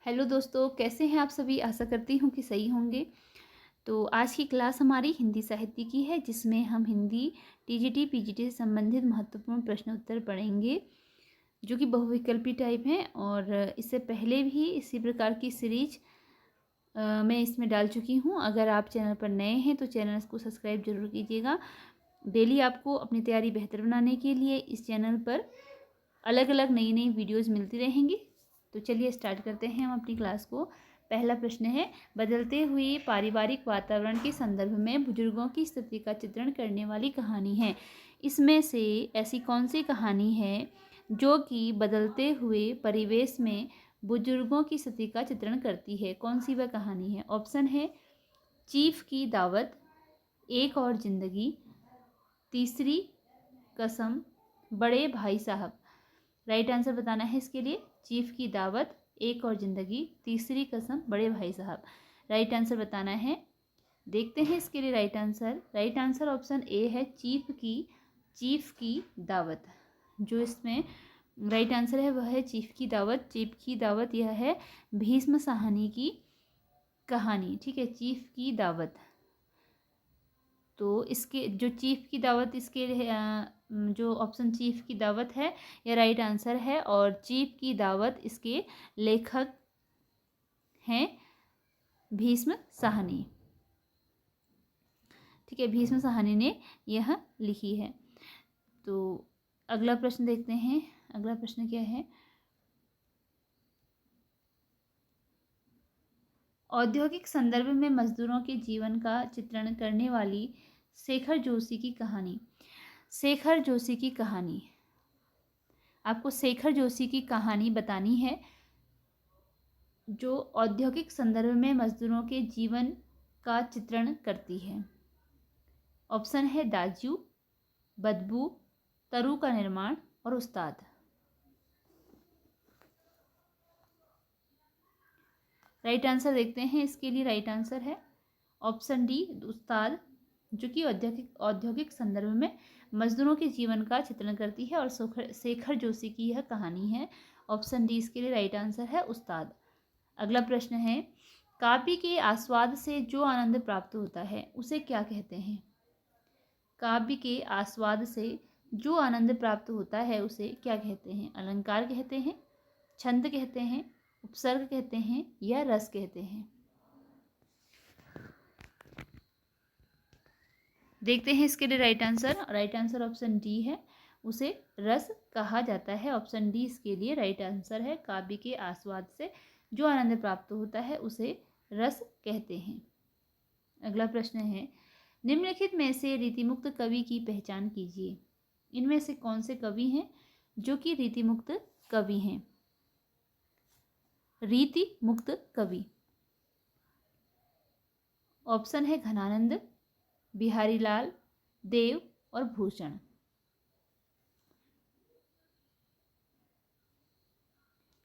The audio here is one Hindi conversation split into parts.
हेलो दोस्तों, कैसे हैं आप सभी। आशा करती हूँ कि सही होंगे। तो आज की क्लास हमारी हिंदी साहित्य की है, जिसमें हम हिंदी टीजीटी पीजीटी से संबंधित महत्वपूर्ण प्रश्न उत्तर पढ़ेंगे, जो कि बहुविकल्पी टाइप हैं। और इससे पहले भी इसी प्रकार की सीरीज मैं इसमें डाल चुकी हूँ। अगर आप चैनल पर नए हैं तो चैनल को सब्सक्राइब जरूर कीजिएगा। डेली आपको अपनी तैयारी बेहतर बनाने के लिए इस चैनल पर अलग अलग नई नई वीडियोज़ मिलती रहेंगी। तो चलिए स्टार्ट करते हैं हम अपनी क्लास को। पहला प्रश्न है, बदलते हुए पारिवारिक वातावरण के संदर्भ में बुजुर्गों की स्थिति का चित्रण करने वाली कहानी है। इसमें से ऐसी कौन सी कहानी है जो कि बदलते हुए परिवेश में बुजुर्गों की स्थिति का चित्रण करती है? कौन सी वह कहानी है? ऑप्शन है चीफ की दावत, एक और जिंदगी, तीसरी कसम, बड़े भाई साहब। राइट आंसर बताना है इसके लिए। चीफ की दावत, एक और जिंदगी, तीसरी कसम, बड़े भाई साहब। राइट आंसर बताना है। देखते हैं इसके लिए right answer. Right answer option A है चीफ की दावत। जो इसमें राइट आंसर है वह है चीफ की दावत। चीफ की दावत यह है भीष्म साहनी की कहानी। ठीक है, चीफ की दावत। तो इसके जो चीफ की दावत, इसके जो ऑप्शन चीफ की दावत है यह राइट आंसर है। और चीफ की दावत इसके लेखक हैं भीष्म साहनी। ठीक है, भीष्म साहनी ने यह लिखी है। तो अगला प्रश्न देखते हैं। अगला प्रश्न क्या है? औद्योगिक संदर्भ में मजदूरों के जीवन का चित्रण करने वाली शेखर जोशी की कहानी। शेखर जोशी की कहानी, आपको शेखर जोशी की कहानी बतानी है जो औद्योगिक संदर्भ में मजदूरों के जीवन का चित्रण करती है। ऑप्शन है दाजू, बदबू, तरु का निर्माण और उस्ताद। राइट आंसर देखते हैं इसके लिए। राइट आंसर है ऑप्शन डी, उस्ताद, जो कि औद्योगिक संदर्भ में मजदूरों के जीवन का चित्रण करती है और शेखर जोशी की यह कहानी है। ऑप्शन डी इसके लिए राइट आंसर है, उस्ताद। अगला प्रश्न है, काव्य के आस्वाद से जो आनंद प्राप्त होता है उसे क्या कहते हैं? काव्य के आस्वाद से जो आनंद प्राप्त होता है उसे क्या कहते हैं? अलंकार कहते हैं, छंद कहते हैं, उपसर्ग कहते हैं या रस कहते हैं? देखते हैं इसके लिए right answer. Right answer option D है, उसे रस कहा जाता है। ऑप्शन डी इसके लिए राइट आंसर है। काव्य के आस्वाद से जो आनंद प्राप्त होता है उसे रस कहते हैं। अगला प्रश्न है, निम्नलिखित में से रीतिमुक्त कवि की पहचान कीजिए। इनमें से कौन से कवि हैं जो कि रीतिमुक्त कवि हैं? रीति मुक्त कवि। ऑप्शन है घनानंद, बिहारी लाल, देव और भूषण।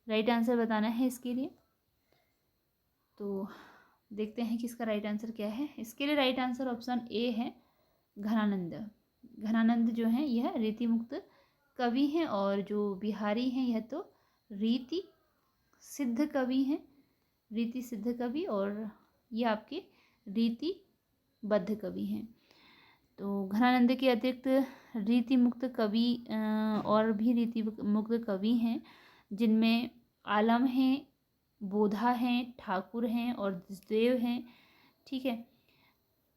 राइट आंसर बताना है इसके लिए। तो देखते हैं कि इसका राइट आंसर क्या है। इसके लिए राइट आंसर ऑप्शन ए है, घनानंद। घनानंद जो है यह रीति मुक्त कवि हैं और जो बिहारी हैं यह तो रीति सिद्ध कवि हैं। रीति सिद्ध कवि और ये आपके रीति बद्ध कवि हैं। तो घनानंद के अतिरिक्त रीति मुक्त कवि और भी रीति मुक्त कवि हैं, जिनमें आलम हैं, बोधा हैं, ठाकुर हैं और देव हैं। ठीक है,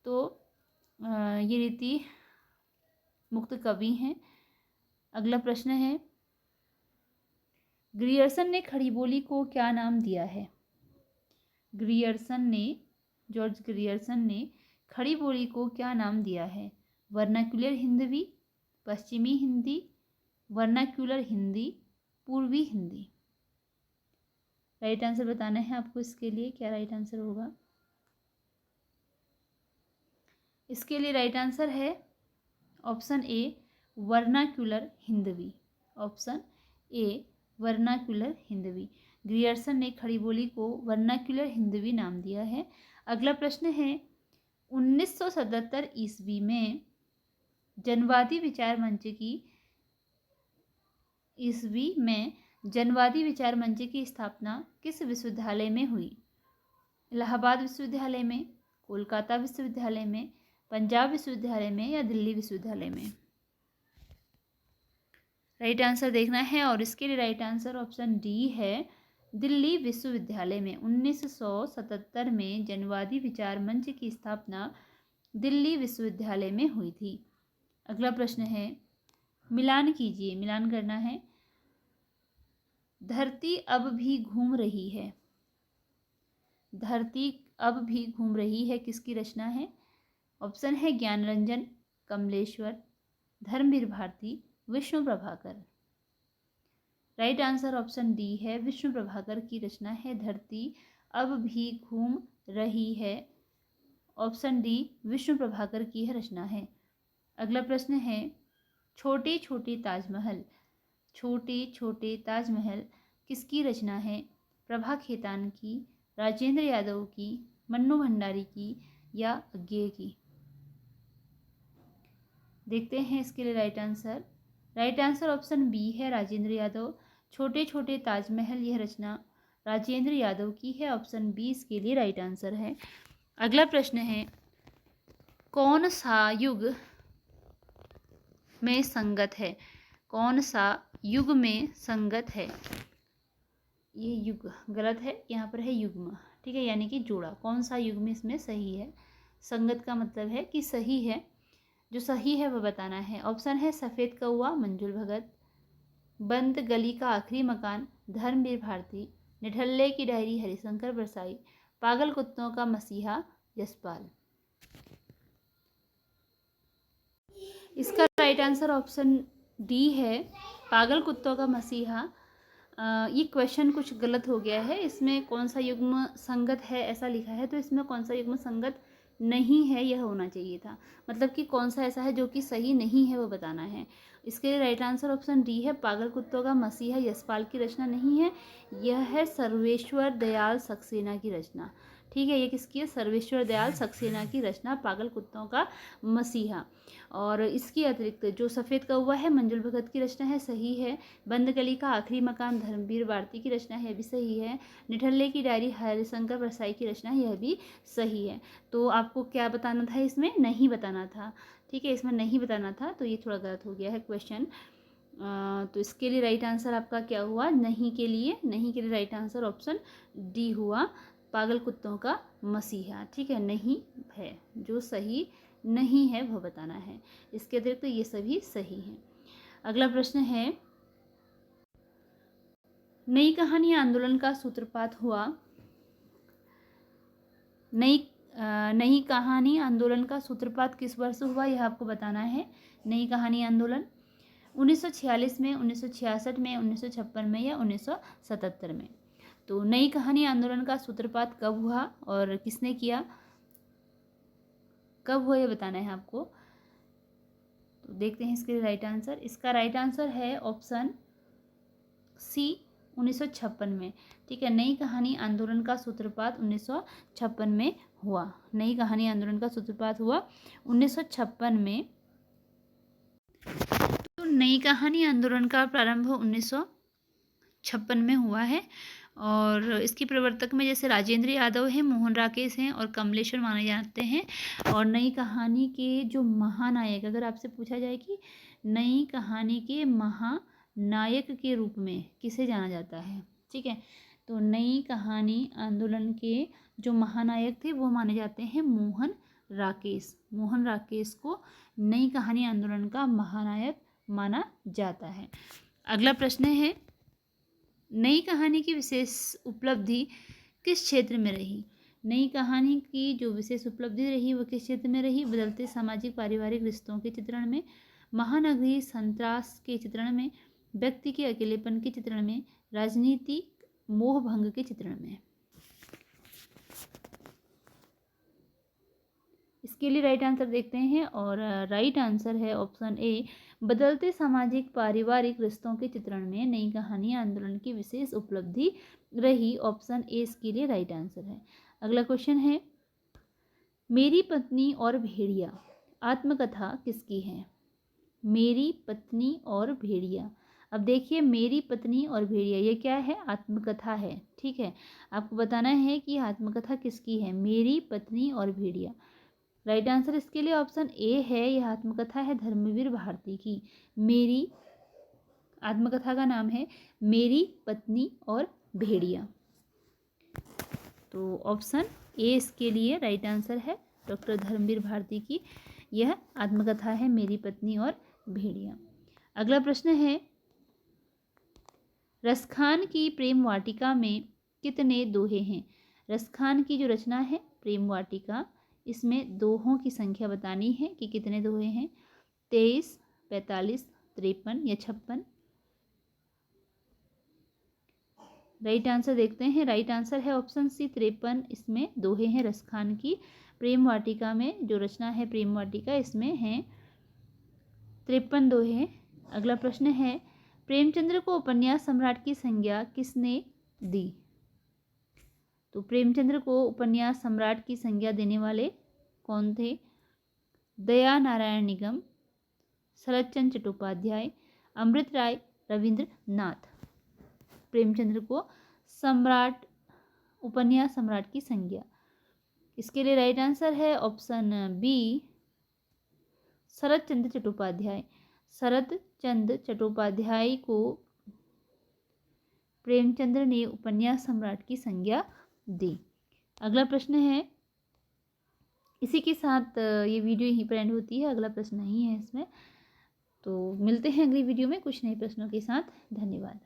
तो ये रीति मुक्त कवि हैं। अगला प्रश्न है, ग्रियर्सन ने खड़ी बोली को क्या नाम दिया है? जॉर्ज ग्रियर्सन ने खड़ी बोली को क्या नाम दिया है? वर्नाक्यूलर हिंदवी, पश्चिमी हिंदी, वर्नाक्यूलर हिंदी, पूर्वी हिंदी। राइट आंसर बताना है आपको इसके लिए। क्या राइट आंसर होगा? इसके लिए राइट आंसर है option A, vernacular Hindavi. Option A, vernacular Hindavi. Grierson ने खड़ी बोली को वर्नाक्यूलर हिंदवी नाम दिया है। अगला प्रश्न है, 1977 ईस्वी में जनवादी विचार मंच की जनवादी विचार मंच की स्थापना किस विश्वविद्यालय में हुई? इलाहाबाद विश्वविद्यालय में, कोलकाता विश्वविद्यालय में, पंजाब विश्वविद्यालय में या दिल्ली विश्वविद्यालय में? राइट आंसर देखना है और इसके लिए राइट आंसर ऑप्शन डी है, दिल्ली विश्वविद्यालय में। 1977 में जनवादी विचार मंच की स्थापना दिल्ली विश्वविद्यालय में हुई थी। अगला प्रश्न है, मिलान कीजिए, मिलान करना है। धरती अब भी घूम रही है, धरती अब भी घूम रही है किसकी रचना है? ऑप्शन है Gyanranjan, Kamleshwar, Dharamvir Bharati, Vishnu Prabhakar. Right answer option D है, विष्णु प्रभाकर की रचना है धरती अब भी घूम रही है। ऑप्शन डी विष्णु प्रभाकर की रचना है। अगला प्रश्न है, छोटे छोटे ताजमहल, छोटे छोटे ताजमहल किसकी रचना है? प्रभा खेतान की, राजेंद्र यादव की, मन्नू भंडारी की या अज्ञे की? देखते हैं इसके लिए right answer. Right answer option B है, राजेंद्र यादव। छोटे छोटे ताजमहल यह रचना राजेंद्र यादव की है। ऑप्शन बी इसके लिए राइट आंसर है। अगला प्रश्न है, कौन सा युग में संगत है? कौन सा युग में संगत है? ये युग गलत है, यहाँ पर है युग्म, ठीक है, यानी कि जोड़ा। कौन सा युग में इसमें सही है? संगत का मतलब है कि सही है, जो सही है वह बताना है। ऑप्शन है सफ़ेद कौवा, मंजुल भगत, बंद गली का आखिरी मकान, धर्मवीर भारती, निठल्ले की डायरी, हरिशंकर बरसाई, पागल कुत्तों का मसीहा, यशपाल। इसका राइट आंसर ऑप्शन डी है, पागल कुत्तों का मसीहा। ये क्वेश्चन कुछ गलत हो गया है, इसमें कौन सा युग्म संगत है ऐसा लिखा है, तो इसमें कौन सा युग्म संगत नहीं है यह होना चाहिए था। मतलब कि कौन सा ऐसा है जो कि सही नहीं है वो बताना है। इसके लिए राइट आंसर ऑप्शन डी है, पागल कुत्तों का मसीहा यशपाल की रचना नहीं है, यह है सर्वेश्वर दयाल सक्सेना की रचना। ठीक है, ये किसकी है? सर्वेश्वर दयाल सक्सेना की रचना पागल कुत्तों का मसीहा। और इसके अतिरिक्त जो सफ़ेद कौवा है मंजुल भगत की रचना है, सही है। बंद गली का आखिरी मकान धर्मवीर भारती की रचना है, यह भी सही है। निठल्ले की डायरी हरिशंकर बरसाई की रचना है, यह भी सही है। तो आपको क्या बताना था? इसमें नहीं बताना था। ठीक है, इसमें नहीं बताना था, तो ये थोड़ा गलत हो गया है क्वेश्चन। तो इसके लिए राइट आंसर आपका क्या हुआ? नहीं के लिए, नहीं के लिए राइट आंसर ऑप्शन डी हुआ, पागल कुत्तों का मसीहा। ठीक है, नहीं है, जो सही नहीं है वह बताना है। इसके अतिरिक्त तो ये सभी सही हैं। अगला प्रश्न है, नई कहानी आंदोलन का सूत्रपात हुआ। नई कहानी आंदोलन का सूत्रपात किस वर्ष हुआ, यह आपको बताना है। नई कहानी आंदोलन 1946 में, 1966 में, 1956 में या 1977 में? तो नई कहानी आंदोलन का सूत्रपात कब हुआ और किसने किया, कब हुआ, यह बताना है आपको। तो देखते हैं इसके लिए राइट आंसर। इसका राइट आंसर है ऑप्शन सी, 1956 में। ठीक है, नई कहानी आंदोलन का सूत्रपात 1956 में हुआ। नई कहानी आंदोलन का सूत्रपात हुआ 1956 में। तो नई कहानी आंदोलन का प्रारंभ 1956 में हुआ है और इसकी प्रवर्तक में जैसे राजेंद्र यादव हैं, मोहन राकेश हैं और कमलेश्वर माने जाते हैं। और नई कहानी के जो महानायक, अगर आपसे पूछा जाए कि नई कहानी के महानायक के रूप में किसे जाना जाता है, ठीक है, तो नई कहानी आंदोलन के जो महानायक थे वो माने जाते हैं मोहन राकेश। मोहन राकेश को नई कहानी आंदोलन का महानायक माना जाता है। अगला प्रश्न है, नई कहानी की विशेष उपलब्धि किस क्षेत्र में रही? नई कहानी की जो विशेष उपलब्धि रही वो किस क्षेत्र में रही? बदलते सामाजिक पारिवारिक रिश्तों के चित्रण में, महानगरीय संत्रास के चित्रण में, व्यक्ति के अकेलेपन के चित्रण में, राजनीतिक मोह भंग के चित्रण में? इसके लिए राइट आंसर देखते हैं और राइट आंसर है ऑप्शन ए, बदलते सामाजिक पारिवारिक रिश्तों के चित्रण में नई कहानी आंदोलन की विशेष उपलब्धि रही। ऑप्शन ए इसके लिए राइट आंसर है। अगला क्वेश्चन है, मेरी पत्नी और भेड़िया आत्मकथा किसकी है? मेरी पत्नी और भेड़िया अब देखिए मेरी पत्नी और भेड़िया, ये क्या है? आत्मकथा है। ठीक है, आपको बताना है कि आत्मकथा किसकी है, मेरी पत्नी और भेड़िया। राइट आंसर इसके लिए ऑप्शन ए है, यह आत्मकथा है धर्मवीर भारती की। मेरी आत्मकथा का नाम है मेरी पत्नी और भेड़िया। तो ऑप्शन ए इसके लिए राइट आंसर है, डॉक्टर धर्मवीर भारती की यह आत्मकथा है मेरी पत्नी और भेड़िया। अगला प्रश्न है, रसखान की प्रेम वाटिका में कितने दोहे हैं? रसखान की जो रचना है प्रेम वाटिका, इसमें दोहों की संख्या बतानी है कि कितने दोहे हैं। 23, 45, 53 या 56। राइट आंसर देखते हैं। राइट आंसर है ऑप्शन सी 53, इसमें दोहे हैं। रसखान की प्रेम वाटिका में जो रचना है प्रेम वाटिका, इसमें हैं 53 दोहे। अगला प्रश्न है, प्रेमचंद्र को उपन्यास सम्राट की संज्ञा किसने दी? तो प्रेमचंद्र को उपन्यास सम्राट की संज्ञा देने वाले कौन थे? दया नारायण निगम, शरतचंद्र चट्टोपाध्याय, अमृत राय, रविंद्रनाथ। प्रेमचंद्र को सम्राट, उपन्यास सम्राट की संज्ञा, इसके लिए राइट आंसर है ऑप्शन बी, शरतचंद्र चट्टोपाध्याय। शरतचंद्र चट्टोपाध्याय को प्रेमचंद्र ने उपन्यास सम्राट की संज्ञा दी। अगला प्रश्न है, इसी के साथ ये वीडियो यहीं पर एंड होती है, अगला प्रश्न नहीं है इसमें। तो मिलते हैं अगली वीडियो में कुछ नए प्रश्नों के साथ। धन्यवाद।